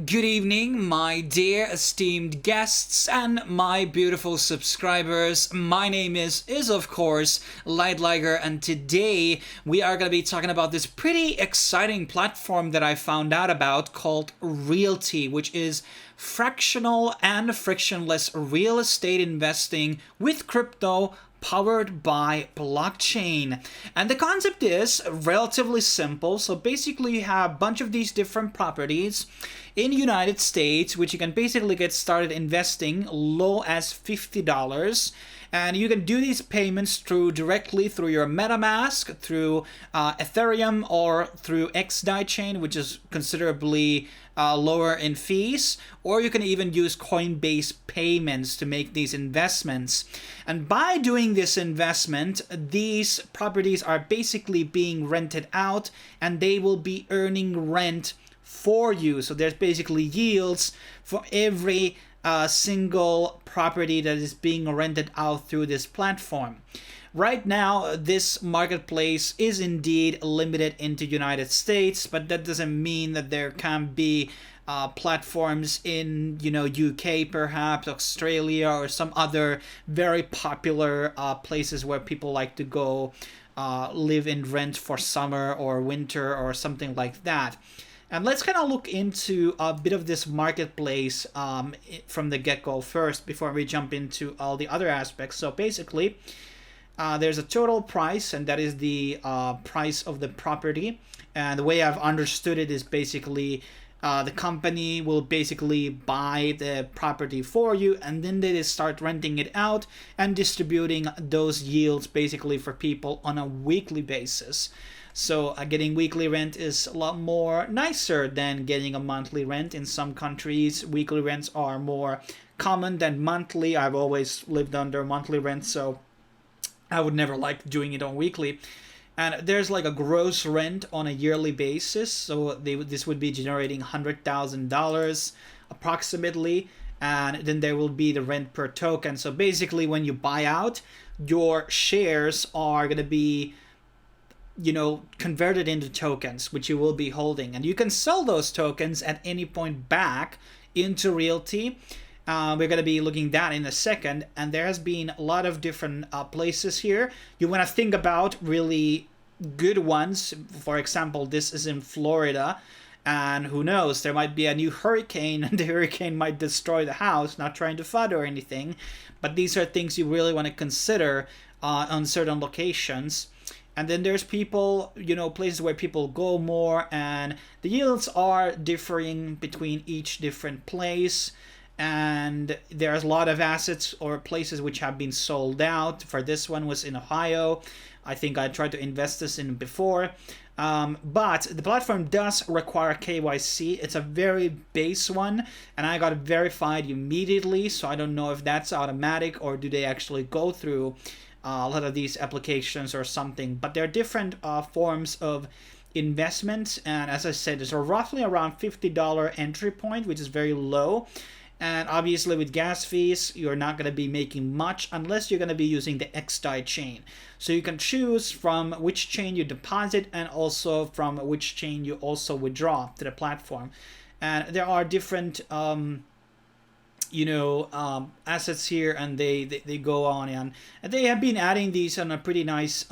Good evening, my dear esteemed guests and my beautiful subscribers. My name is of course Light Liger, and today we are going to be talking about this pretty exciting platform that I found out about called Realty, which is fractional and frictionless real estate investing with crypto powered by blockchain. And the concept is relatively simple. So basically you have a bunch of these different properties in the United States, which you can basically get started investing low as $50. And you can do these payments directly through your MetaMask, through Ethereum, or through xDai chain, which is considerably lower in fees, or you can even use Coinbase payments to make these investments. And by doing this investment, these properties are basically being rented out and they will be earning rent for you. So there's basically yields for every single property that is being rented out through this platform. Right now, this marketplace is indeed limited into United States, but that doesn't mean that there can't be platforms in, UK, perhaps Australia, or some other very popular places where people like to go live and rent for summer or winter or something like that. And let's kind of look into a bit of this marketplace from the get-go first before we jump into all the other aspects. So basically, there's a total price, and that is the price of the property. And the way I've understood it is basically the company will basically buy the property for you, and then they start renting it out and distributing those yields basically for people on a weekly basis. So getting weekly rent is a lot more nicer than getting a monthly rent. In some countries, weekly rents are more common than monthly. I've always lived under monthly rent, so I would never like doing it on weekly. And there's like a gross rent on a yearly basis. So this would be generating $100,000 approximately. And then there will be the rent per token. So basically when you buy out, your shares are going to be converted into tokens, which you will be holding. And you can sell those tokens at any point back into Realty. We're going to be looking at that in a second. And there has been a lot of different places here. You want to think about really good ones. For example, this is in Florida. And who knows, there might be a new hurricane and the hurricane might destroy the house. Not trying to FUD or anything. But these are things you really want to consider on certain locations. And then there's people, places where people go more, and the yields are differing between each different place. And there's a lot of assets or places which have been sold out. For this one was in Ohio. I think I tried to invest this in before. But the platform does require KYC. It's a very base one, and I got it verified immediately. So I don't know if that's automatic or do they actually go through a lot of these applications or something. But there are different forms of investments, and as I said, there's roughly around $50 entry point, which is very low. And obviously with gas fees, you're not going to be making much unless you're going to be using the xDai chain. So you can choose from which chain you deposit and also from which chain you also withdraw to the platform. And there are different assets here, and they go on, and they have been adding these on a pretty nice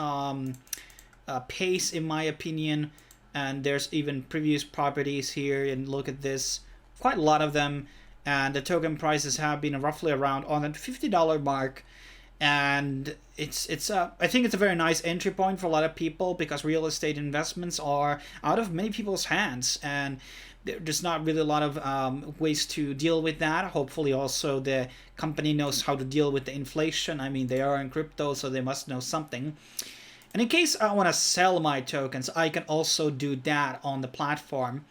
pace in my opinion. And there's even previous properties here, and look at this, quite a lot of them. And the token prices have been roughly around on the $50 mark. And I think it's a very nice entry point for a lot of people, because real estate investments are out of many people's hands, and there's not really a lot of ways to deal with that. Hopefully also the company knows how to deal with the inflation. I mean, they are in crypto, so they must know something. And in case I want to sell my tokens, I can also do that on the platform.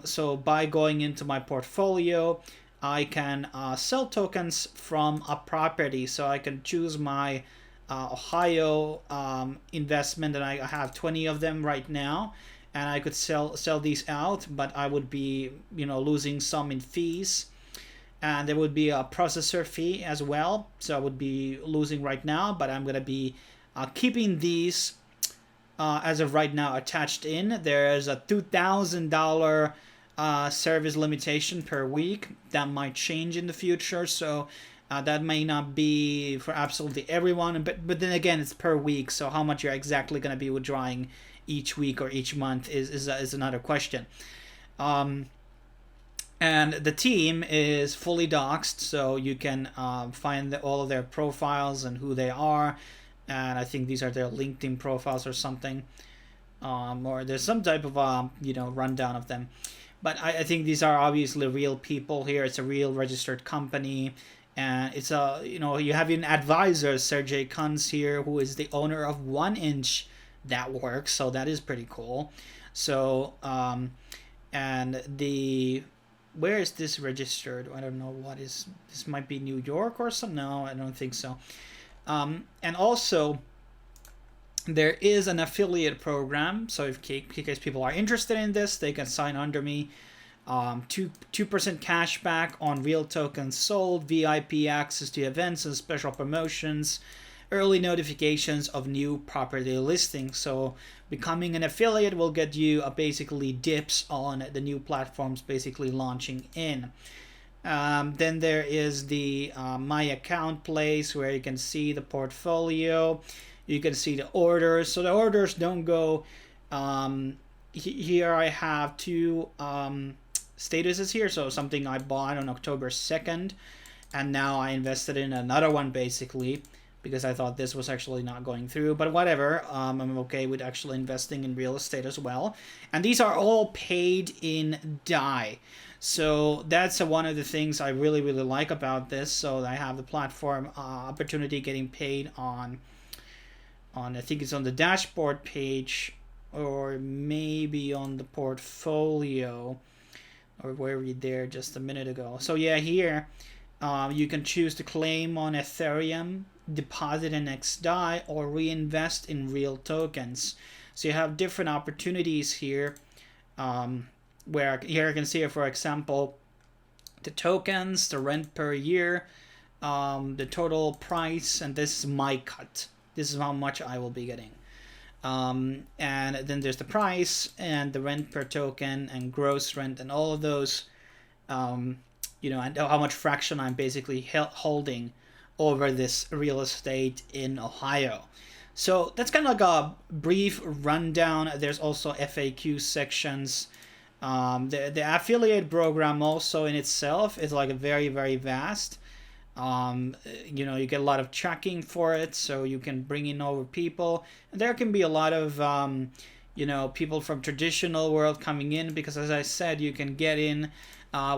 So by going into my portfolio, I can sell tokens from a property. So I can choose my Ohio investment, and I have 20 of them right now. And I could sell these out, but I would be losing some in fees, and there would be a processor fee as well. So I would be losing right now, but I'm gonna be keeping these as of right now attached in. There's a $2,000 service limitation per week. That might change in the future, so that may not be for absolutely everyone, but then again, it's per week, so how much you're exactly going to be withdrawing each week or each month is another question. And the team is fully doxed, so you can find all of their profiles and who they are, and I think these are their LinkedIn profiles or something, or there's some type of rundown of them. But I think these are obviously real people here. It's a real registered company. And it's you have an advisor, Sergey Kunz here, who is the owner of 1inch that works. So that is pretty cool. So, and where is this registered? I don't know what is, this might be New York or something. No, I don't think so. And also, there is an affiliate program. So in case people are interested in this, they can sign under me. 2% cash back on RealTokens sold, VIP access to events and special promotions, early notifications of new property listings. So becoming an affiliate will get you basically dips on the new platforms basically launching in. Then there is the My Account place where you can see the portfolio. You can see the orders. So the orders don't go... here I have two... statuses here. So something I bought on October 2nd, and now I invested in another one basically because I thought this was actually not going through, but whatever. I'm okay with actually investing in real estate as well. And these are all paid in DAI. So that's one of the things I really like about this. So I have the platform opportunity getting paid on I think it's on the dashboard page, or maybe on the portfolio, or were we there just a minute ago? So yeah, here you can choose to claim on Ethereum, deposit in xDai, or reinvest in RealTokens. So you have different opportunities here, where here you can see, for example, the tokens, the rent per year, the total price, and this is my cut. This is how much I will be getting. And then there's the price and the rent per token and gross rent and all of those, and how much fraction I'm basically holding over this real estate in Ohio. So that's kind of like a brief rundown. There's also FAQ sections. The affiliate program also in itself is like a very, very vast. You get a lot of tracking for it, so you can bring in over people, and there can be a lot of people from traditional world coming in, because as I said, you can get in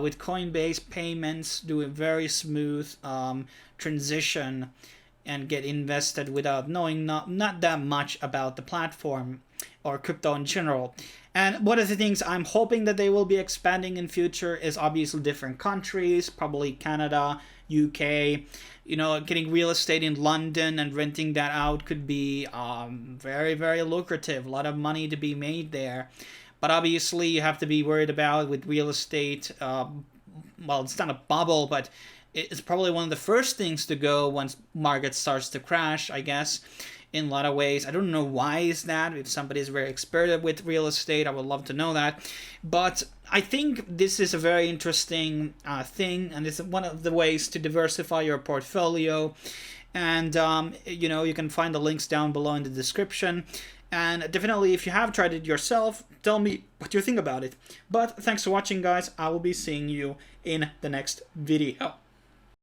with Coinbase payments, do a very smooth transition and get invested without knowing not that much about the platform or crypto in general. And one of the things I'm hoping that they will be expanding in future is obviously different countries, probably Canada, UK. Getting real estate in London and renting that out could be very, very lucrative. A lot of money to be made there. But obviously you have to be worried about with real estate. Well, it's not a bubble, but it's probably one of the first things to go once market starts to crash, I guess, in a lot of ways. I don't know why is that. If somebody is very expert with real estate, I would love to know that. But I think this is a very interesting thing, and it's one of the ways to diversify your portfolio. And you can find the links down below in the description. And definitely, if you have tried it yourself, tell me what you think about it. But thanks for watching, guys. I will be seeing you in the next video.